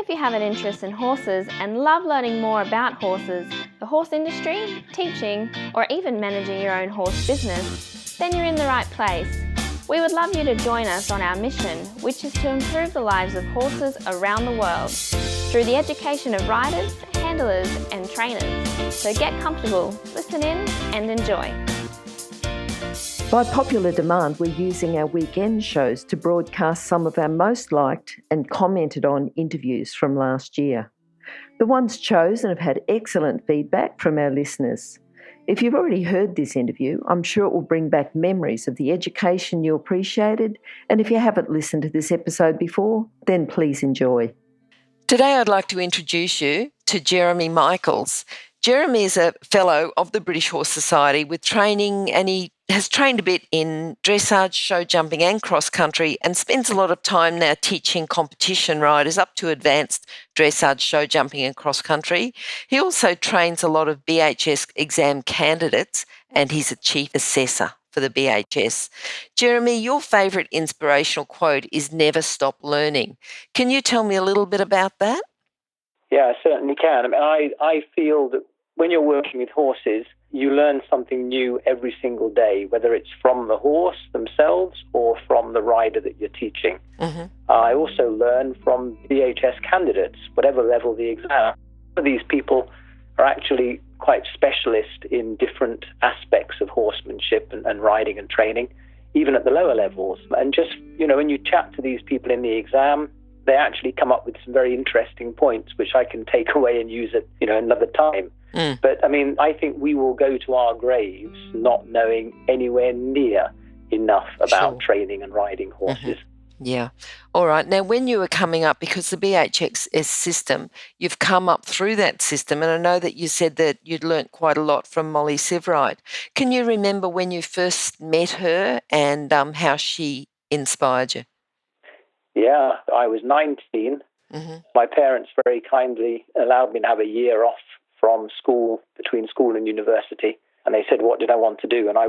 If you have an interest in horses and love learning more about horses, the horse industry, teaching, or even managing your own horse business, then you're in the right place. We would love you to join us on our mission, which is to improve the lives of horses around the world through the education of riders, handlers, and trainers. So get comfortable, listen in, and enjoy. By popular demand, we're using our weekend shows to broadcast some of our most liked and commented on interviews from last year. The ones chosen have had excellent feedback from our listeners. If you've already heard this interview, I'm sure it will bring back memories of the education you appreciated, and if you haven't listened to this episode before, then please enjoy. Today I'd like to introduce you to Jeremy Michaels. Jeremy is a fellow of the British Horse Society with training, and he has trained a bit in dressage, show jumping and cross country, and spends a lot of time now teaching competition riders up to advanced dressage, show jumping and cross country. He also trains a lot of BHS exam candidates, and he's a chief assessor for the BHS. Jeremy, your favourite inspirational quote is "Never stop learning." Can you tell me a little bit about that? Yeah, I certainly can. I feel that when you're working with horses, you learn something new every single day, whether it's from the horse themselves or from the rider that you're teaching. Mm-hmm. I also learn from BHS candidates, whatever level the exam. These people are actually quite specialist in different aspects of horsemanship and riding and training, even at the lower levels. And just, when you chat to these people in the exam, they actually come up with some very interesting points, which I can take away and use at, another time. Mm. But, I think we will go to our graves not knowing anywhere near enough about training and riding horses. Mm-hmm. Yeah. All right. Now, when you were coming up, because the BHS system, you've come up through that system, and I know that you said that you'd learnt quite a lot from Molly Severide. Can you remember when you first met her and how she inspired you? Yeah, I was 19. Mm-hmm. My parents very kindly allowed me to have a year off from school, between school and university. And they said, what did I want to do? And I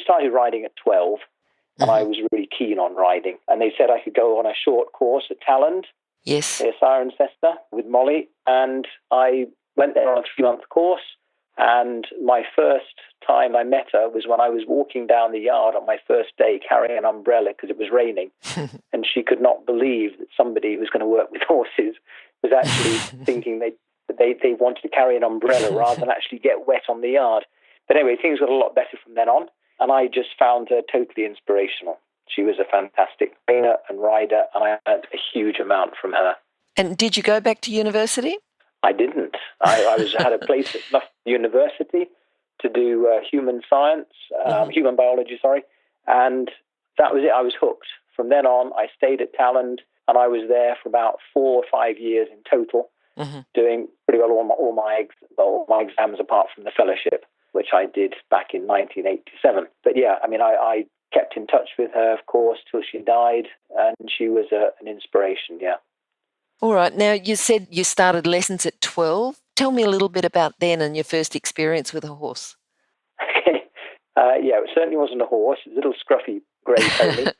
started riding at 12, and I was really keen on riding. And they said I could go on a short course at Talland, yes, near Cirencester, with Molly. And I went there on a 3-month course. And my first time I met her was when I was walking down the yard on my first day carrying an umbrella because it was raining. And she could not believe that somebody who was going to work with horses was actually thinking they wanted to carry an umbrella rather than actually get wet on the yard. But anyway, things got a lot better from then on, and I just found her totally inspirational. She was a fantastic trainer and rider, and I learned a huge amount from her. And did you go back to university? I didn't. I had a place at Loughborough University to do human biology, and that was it. I was hooked. From then on, I stayed at Talland, and I was there for about 4 or 5 years in total, doing pretty well all my exams apart from the fellowship, which I did back in 1987. But yeah, I kept in touch with her, of course, till she died, and she was an inspiration, yeah. All right. Now, you said you started lessons at 12. Tell me a little bit about then and your first experience with a horse. Okay. Yeah, it certainly wasn't a horse. It was a little scruffy grey pony.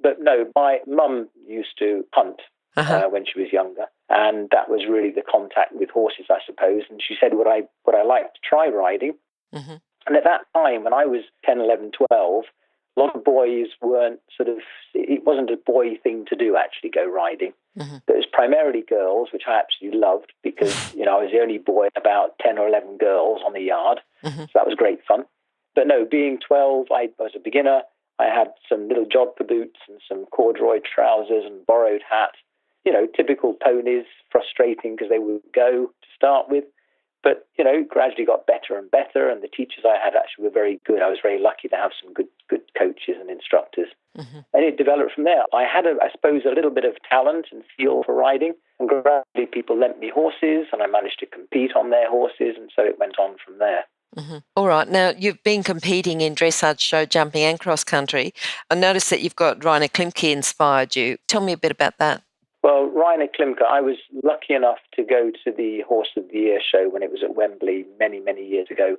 But no, my mum used to hunt when she was younger, and that was really the contact with horses, I suppose. And she said, would I like to try riding? Mm-hmm. And at that time, when I was 10, 11, 12, a lot of boys weren't it wasn't a boy thing to do, actually, go riding. Mm-hmm. It was primarily girls, which I absolutely loved because, I was the only boy, about 10 or 11 girls on the yard. Mm-hmm. So that was great fun. But no, being 12, I was a beginner. I had some little jodhpur boots and some corduroy trousers and borrowed hat. Typical ponies, frustrating because they would go to start with. But, gradually got better and better, and the teachers I had actually were very good. I was very lucky to have some good coaches and instructors. Mm-hmm. And it developed from there. I had, I suppose, a little bit of talent and feel for riding, and gradually people lent me horses, and I managed to compete on their horses, and so it went on from there. Mm-hmm. All right. Now, you've been competing in dressage, show jumping and cross country. I noticed that you've got Rainer Klimke inspired you. Tell me a bit about that. Well, Rainer Klimke, I was lucky enough to go to the Horse of the Year show when it was at Wembley many, many years ago.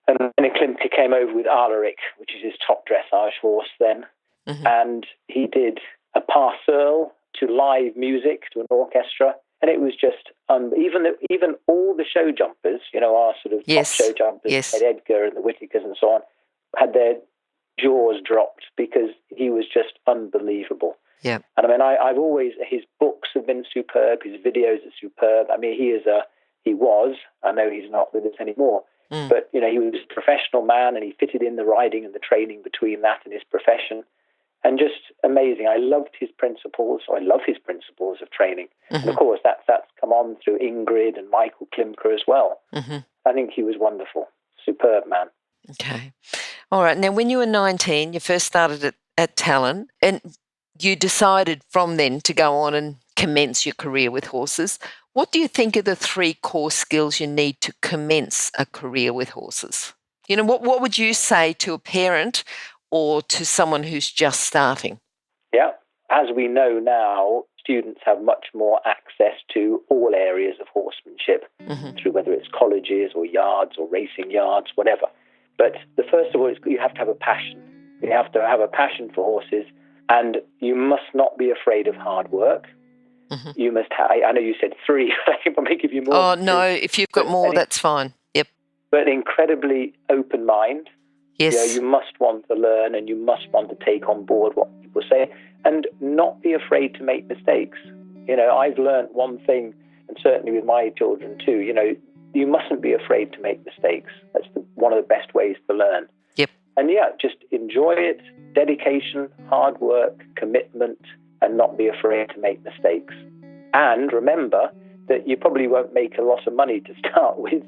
And Rainer Klimke came over with Alaric, which is his top dressage horse then. Mm-hmm. And he did a pas seul to live music, to an orchestra. And it was just, even all the show jumpers, our sort of top show jumpers, Ed Edgar and the Whitakers and so on, had their jaws dropped because he was just unbelievable. Yeah. And I mean, I've always, his books have been superb, his videos are superb. I mean, he was, I know he's not with us anymore, but, he was a professional man and he fitted in the riding and the training between that and his profession. And just amazing. I loved his principles. I love his principles of training. And of course, that's come on through Ingrid and Michael Klimker as well. I think he was wonderful. Superb man. Okay. All right. Now, when you were 19, you first started at Talon, and you decided from then to go on and commence your career with horses. What do you think are the 3 core skills you need to commence a career with horses? What would you say to a parent or to someone who's just starting? Yeah. As we know now, students have much more access to all areas of horsemanship through whether it's colleges or yards or racing yards, whatever. But the first of all is you have to have a passion. You have to have a passion for horses, and you must not be afraid of hard work. You must have, I know you said 3, I may give you more. Oh, no, if you've got more, that's fine. Yep. But incredibly open mind. Yes. You must want to learn and you must want to take on board what people say and not be afraid to make mistakes. I've learned one thing, and certainly with my children too, you mustn't be afraid to make mistakes. That's one of the best ways to learn. Yep. And just enjoy it, dedication, hard work, commitment, and not be afraid to make mistakes. And remember that you probably won't make a lot of money to start with,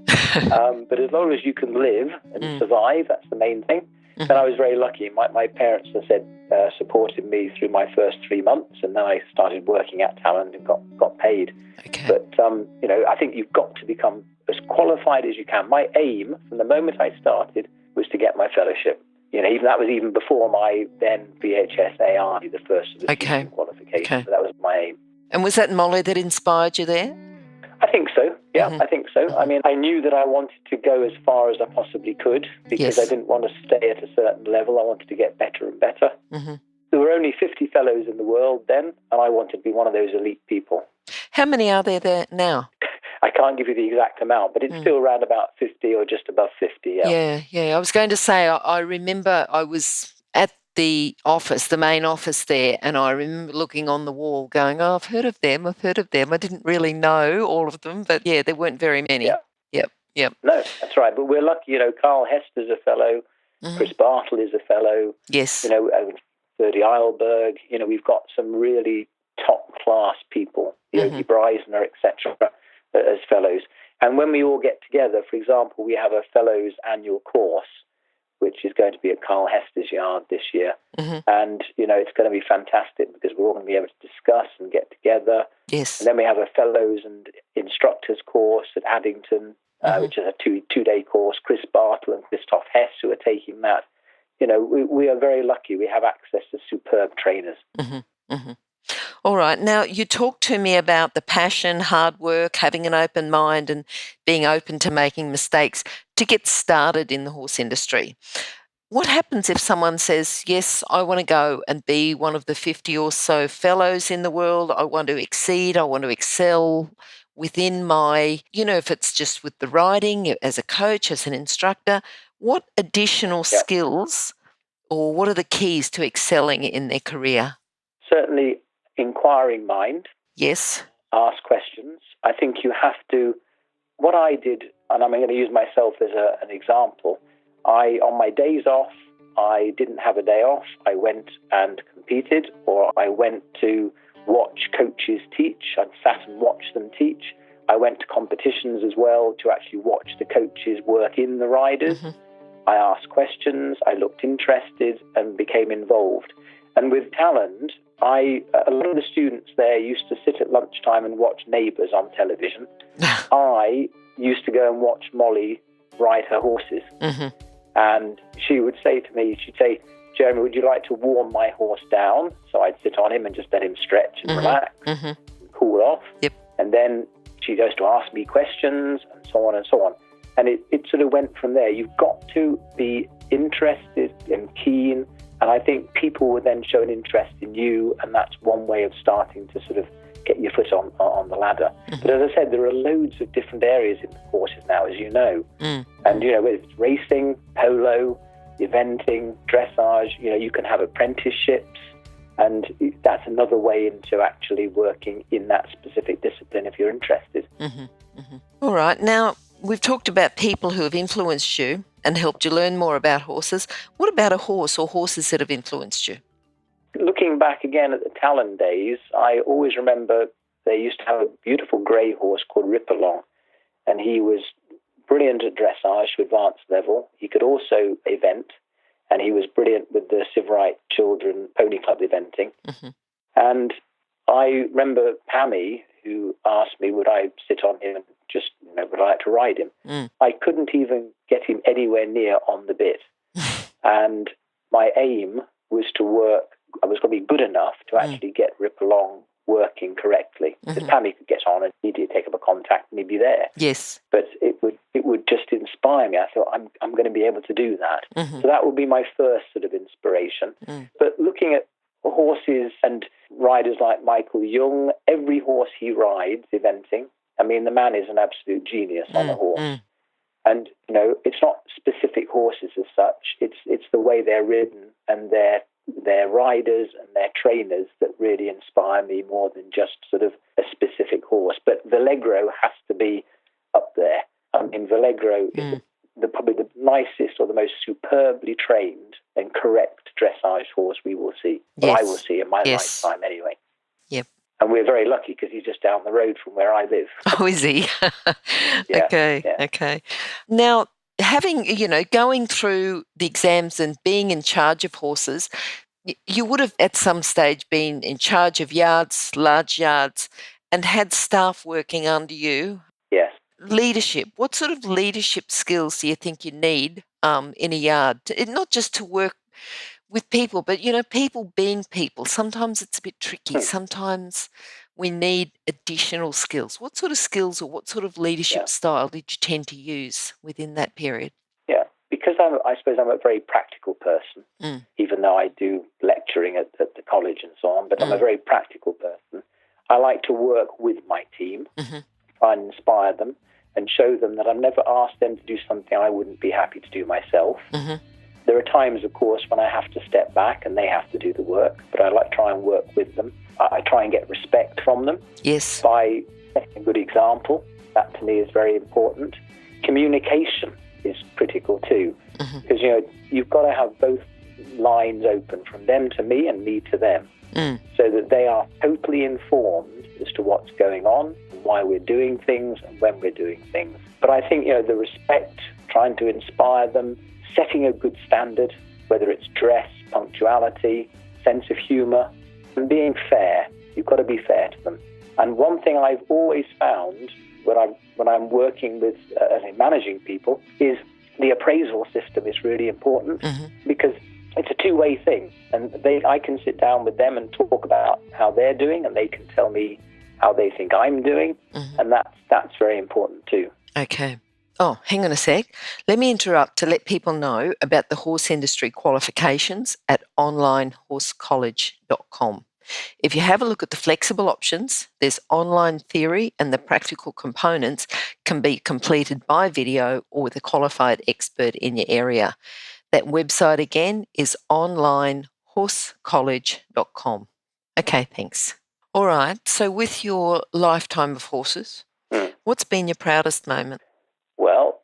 but as long as you can live and survive, that's the main thing. And I was very lucky. My parents, as I said, supported me through my first 3 months, and then I started working at Talon and got paid. Okay. But, I think you've got to become as qualified as you can. My aim from the moment I started was to get my fellowship. That was even before my then VHS-AI, the first of the qualification. Okay. So that was my aim. And was that Molly that inspired you there? I think so. Yeah, I think so. I mean, I knew that I wanted to go as far as I possibly could because I didn't want to stay at a certain level. I wanted to get better and better. There were only 50 fellows in the world then, and I wanted to be one of those elite people. How many are there now? I can't give you the exact amount, but it's still around about 50 or just above 50. Yeah. I was going to say, I remember I was at the office, the main office there, and I remember looking on the wall going, I've heard of them. I didn't really know all of them, but there weren't very many. Yep. No, that's right. But we're lucky, Carl Hester's a fellow, Chris Bartle is a fellow. Yes. Ferdy Eilberg, we've got some really top-class people, Yogi Breisner, etc., as fellows. And when we all get together, for example, we have a fellows annual course, which is going to be at Carl Hester's yard this year. And, it's going to be fantastic because we're all going to be able to discuss and get together. Yes. And then we have a fellows and instructors course at Addington, which is a two-day course. Chris Bartle and Christoph Hess, who are taking that. We are very lucky. We have access to superb trainers. All right. Now, you talked to me about the passion, hard work, having an open mind and being open to making mistakes to get started in the horse industry. What happens if someone says, yes, I want to go and be one of the 50 or so fellows in the world. I want to exceed. I want to excel within my, if it's just with the riding, as a coach, as an instructor, what additional skills or what are the keys to excelling in their career? Certainly inquiring mind. Yes. Ask questions. I think you have to, what I did, and I'm going to use myself as an example, on my days off, I didn't have a day off. I went and competed, or I went to watch coaches teach. I sat and watched them teach. I went to competitions as well to actually watch the coaches work in the riders. I asked questions, I looked interested and became involved. And with Talent, a lot of the students there used to sit at lunchtime and watch Neighbours on television. I used to go and watch Molly ride her horses. And she would say to me, she'd say, Jeremy, would you like to warm my horse down? So I'd sit on him and just let him stretch and relax and cool off. And then she goes to ask me questions and so on and so on. And it sort of went from there. You've got to be interested and keen. And I think people would then show an interest in you. And that's one way of starting to sort of get your foot on the ladder. But as I said, there are loads of different areas in horses now, as you know. And, whether it's racing, polo, eventing, dressage, you can have apprenticeships. And that's another way into actually working in that specific discipline if you're interested. All right. Now, we've talked about people who have influenced you and helped you learn more about horses. What about a horse or horses that have influenced you? Looking back again at the Talon days, I always remember they used to have a beautiful grey horse called Ripalong, and he was brilliant at dressage to advanced level. He could also event, and he was brilliant with the Sybarite Children Pony Club eventing. And I remember Pammy, who asked me would I sit on him and just, would I like to ride him. I couldn't even get him anywhere near on the bit. And my aim was to work, I was going to be good enough to actually get Ripalong working correctly. Because Pammy could get on and he'd take up a contact and he'd be there. Yes. But it would just inspire me. I thought, I'm going to be able to do that. So that would be my first sort of inspiration. But looking at horses and riders like Michael Young, every horse he rides eventing, I mean, the man is an absolute genius on a horse. And, it's not specific horses as such. It's the way they're ridden and their riders and their trainers that really inspire me more than just sort of a specific horse. But Vallegro has to be up there. I mean, Vallegro is probably the nicest or the most superbly trained and correct dressage horse we will see. Well, I will see in my lifetime anyway. Yep. And we're very lucky because he's just down the road from where I live. Oh, is he? Okay. Now, having, going through the exams and being in charge of horses, you would have at some stage been in charge of yards, large yards, and had staff working under you. Yes. Leadership. What sort of leadership skills do you think you need in a yard? Not just to work with people, but, people being people. Sometimes it's a bit tricky. Sometimes we need additional skills. What sort of skills or what sort of leadership style did you tend to use within that period? Yeah, because I suppose I'm a very practical person, even though I do lecturing at the college and so on, but I'm a very practical person. I like to work with my team, try and inspire them and show them that I've never asked them to do something I wouldn't be happy to do myself. There are times, of course, when I have to step back and they have to do the work, but I like to try and work with them. I try and get respect from them by setting a good example. That to me is very important. Communication is critical too, because you've got to have both lines open from them to me and me to them, so that they are totally informed as to what's going on, and why we're doing things and when we're doing things. But I think the respect, trying to inspire them, setting a good standard, whether it's dress, punctuality, sense of humour, and being fair. You've got to be fair to them. And one thing I've always found when I'm working with managing people is the appraisal system is really important, because it's a two-way thing. And I can sit down with them and talk about how they're doing, and they can tell me how they think I'm doing, and that's very important too. Okay. Oh, hang on a sec. Let me interrupt to let people know about the horse industry qualifications at onlinehorsecollege.com. If you have a look at the flexible options, there's online theory and the practical components can be completed by video or with a qualified expert in your area. That website again is onlinehorsecollege.com. Okay, thanks. All right, so with your lifetime of horses, what's been your proudest moment? Well,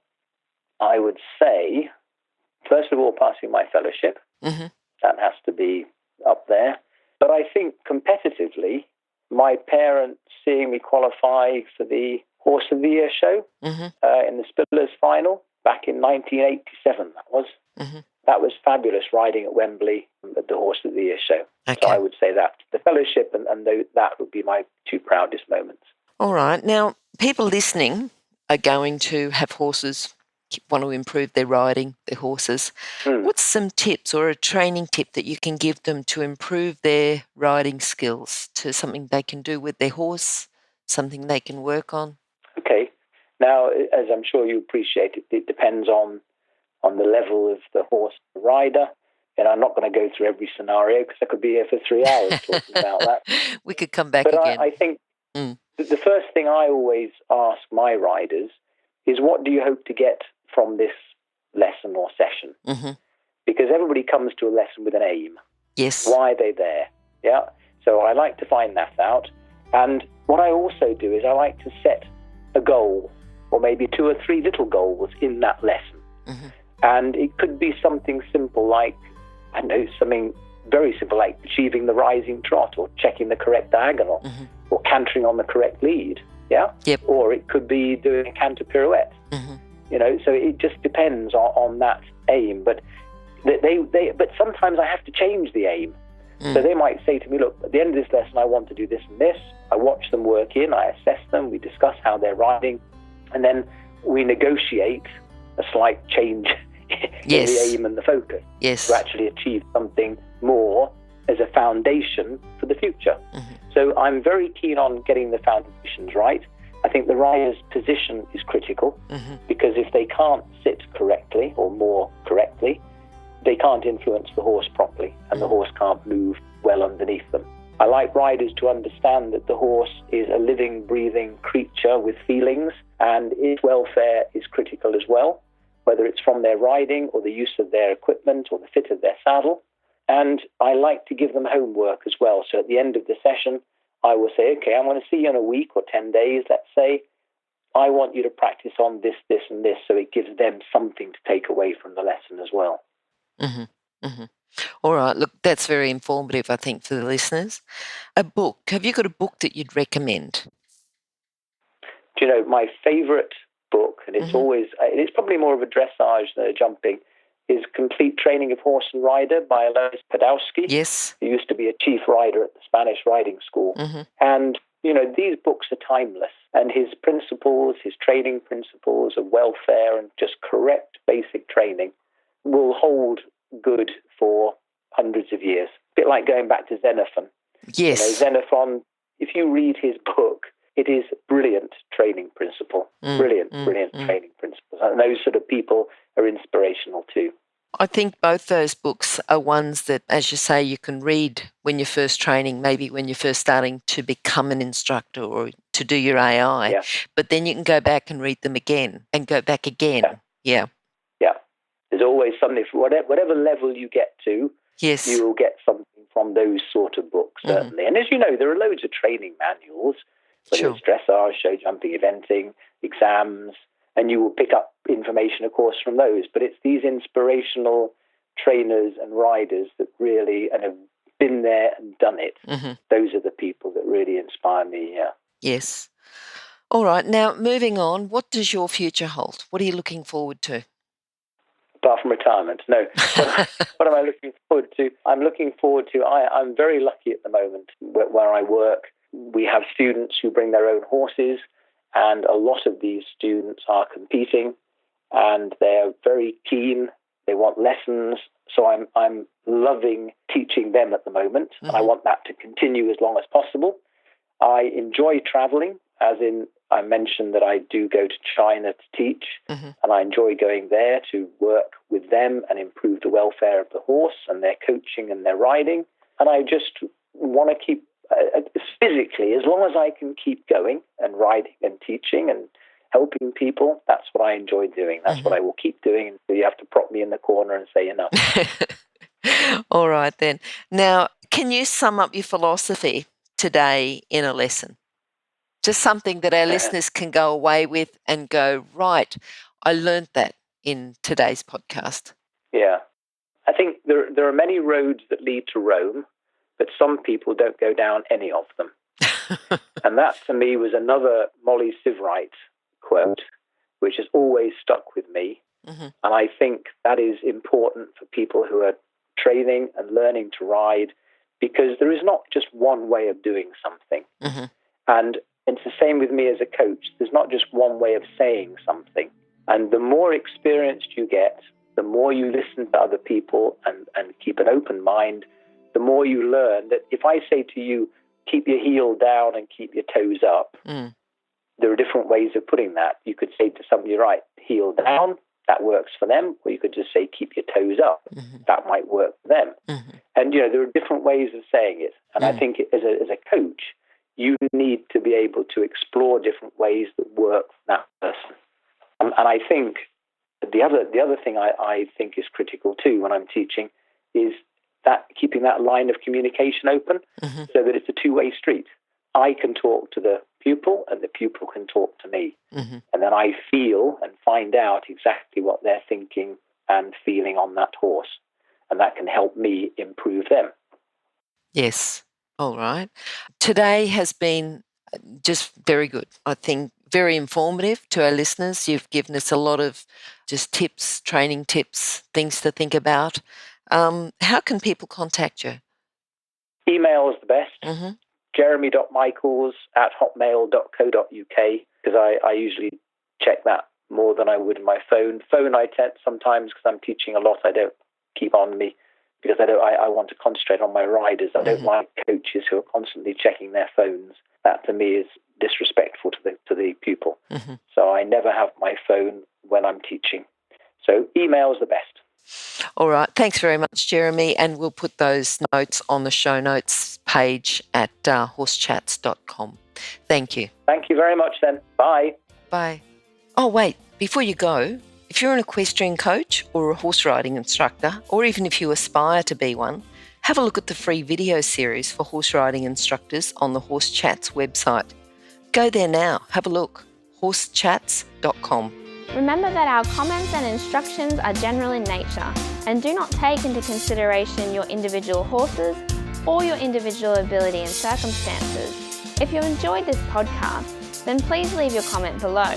I would say, first of all, passing my fellowship. That has to be up there. But I think competitively, my parents seeing me qualify for the Horse of the Year show in the Spillers final back in 1987, that was. That was fabulous, riding at Wembley at the Horse of the Year show. Okay. So I would say that. The fellowship and that would be my two proudest moments. All right. Now, people listening are going to have horses, want to improve their riding, their horses. What's some tips or a training tip that you can give them to improve their riding skills, to something they can do with their horse, something they can work on? Okay. Now, as I'm sure you appreciate, it depends on the level of the horse, the rider. And I'm not going to go through every scenario because I could be here for 3 hours talking about that. We could come back again. I think Mm. The first thing I always ask my riders is, what do you hope to get from this lesson or session? Mm-hmm. Because everybody comes to a lesson with an aim. Yes. Why are they there? Yeah. So I like to find that out. And what I also do is I like to set a goal, or maybe 2 or 3 little goals in that lesson. Mm-hmm. And it could be something simple like, I don't know, something very simple like achieving the rising trot, or checking the correct diagonal, Mm-hmm. or cantering on the correct lead. Yeah. Yep. Or it could be doing a canter pirouette. Mm-hmm. So it just depends on that aim. But but sometimes I have to change the aim. So they might say to me, look, at the end of this lesson, I want to do this and this. I watch them work in, I assess them, we discuss how they're riding, and then we negotiate a slight change in the aim and the focus to actually achieve something more as a foundation for the future. Mm-hmm. So I'm very keen on getting the foundations right. I think the rider's position is critical, Mm-hmm. because if they can't sit correctly or more correctly, they can't influence the horse properly, and the horse can't move well underneath them. I like riders to understand that the horse is a living, breathing creature with feelings, and its welfare is critical as well, whether it's from their riding or the use of their equipment or the fit of their saddle. And I like to give them homework as well. So at the end of the session, I will say, okay, I'm going to see you in a week or 10 days, let's say. I want you to practice on this, this, and this, so it gives them something to take away from the lesson as well. Mm-hmm. Mm-hmm. All right. Look, that's very informative, I think, for the listeners. A book. Have you got a book that you'd recommend? Do you know, my favourite book, and it's it's probably more of a dressage than a jumping, is Complete Training of Horse and Rider by Alois Podolsky. Yes. Who used to be a chief rider at the Spanish riding school. Mm-hmm. And, these books are timeless. And his principles, his training principles of welfare and just correct basic training will hold good for hundreds of years. A bit like going back to Xenophon. Yes. Xenophon, if you read his book, it is brilliant training principle. Brilliant training principles. And those sort of people are inspirational too. I think both those books are ones that, as you say, you can read when you're first training, maybe when you're first starting to become an instructor or to do your AI. Yeah. But then you can go back and read them again and go back again. Yeah. There's always something, for whatever level you get to, yes, you will get something from those sort of books, certainly. And as you know, there are loads of training manuals, whether it's dressage, show jumping, eventing, exams, and you will pick up information, of course, from those. But it's these inspirational trainers and riders that really and have been there and done it. Those are the people that really inspire me, Yes. All right. Now, moving on, what does your future hold? What are you looking forward to? Apart from retirement, no. What am I looking forward to? I'm looking forward to, I'm very lucky at the moment where I work. We have students who bring their own horses, and a lot of these students are competing, and they're very keen. They want lessons. So I'm loving teaching them at the moment, and I want that to continue as long as possible. I enjoy traveling, as in I mentioned that I do go to China to teach, and I enjoy going there to work with them and improve the welfare of the horse and their coaching and their riding. And I just want to keep, physically, as long as I can keep going and riding and teaching and helping people, that's what I enjoy doing. That's what I will keep doing until you have to prop me in the corner and say enough. All right, then. Now, can you sum up your philosophy today in a lesson? Just something that our listeners can go away with and go, right, I learned that in today's podcast. Yeah. I think there are many roads that lead to Rome, but some people don't go down any of them. And that, to me, was another Molly Sivrite quote, which has always stuck with me. And I think that is important for people who are training and learning to ride, because there is not just one way of doing something. And it's the same with me as a coach. There's not just one way of saying something. And the more experienced you get, the more you listen to other people and keep an open mind, the more you learn that if I say to you, keep your heel down and keep your toes up, there are different ways of putting that. You could say to somebody, right, heel down, that works for them. Or you could just say, keep your toes up. That might work for them. And, there are different ways of saying it. And I think as a coach, you need to be able to explore different ways that work for that person. And I think the other thing I think is critical too when I'm teaching is that keeping that line of communication open so that it's a two-way street. I can talk to the pupil and the pupil can talk to me. And then I feel and find out exactly what they're thinking and feeling on that horse. And that can help me improve them. Yes. All right. Today has been just very good. I think very informative to our listeners. You've given us a lot of just tips, training tips, things to think about. How can people contact you? Email is the best. jeremy.michaels@hotmail.co.uk, because I usually check that more than I would my phone. Phone I tend sometimes, because I'm teaching a lot, I don't keep on me, because I want to concentrate on my riders. I don't like coaches who are constantly checking their phones. That to me is disrespectful to the pupil. So I never have my phone when I'm teaching. So email is the best. All right. Thanks very much, Jeremy. And we'll put those notes on the show notes page at horsechats.com. Thank you. Thank you very much then. Bye. Bye. Oh, wait. Before you go, if you're an equestrian coach or a horse riding instructor, or even if you aspire to be one, have a look at the free video series for horse riding instructors on the Horse Chats website. Go there now. Have a look. horsechats.com. Remember that our comments and instructions are general in nature and do not take into consideration your individual horses or your individual ability and circumstances. If you enjoyed this podcast, then please leave your comment below.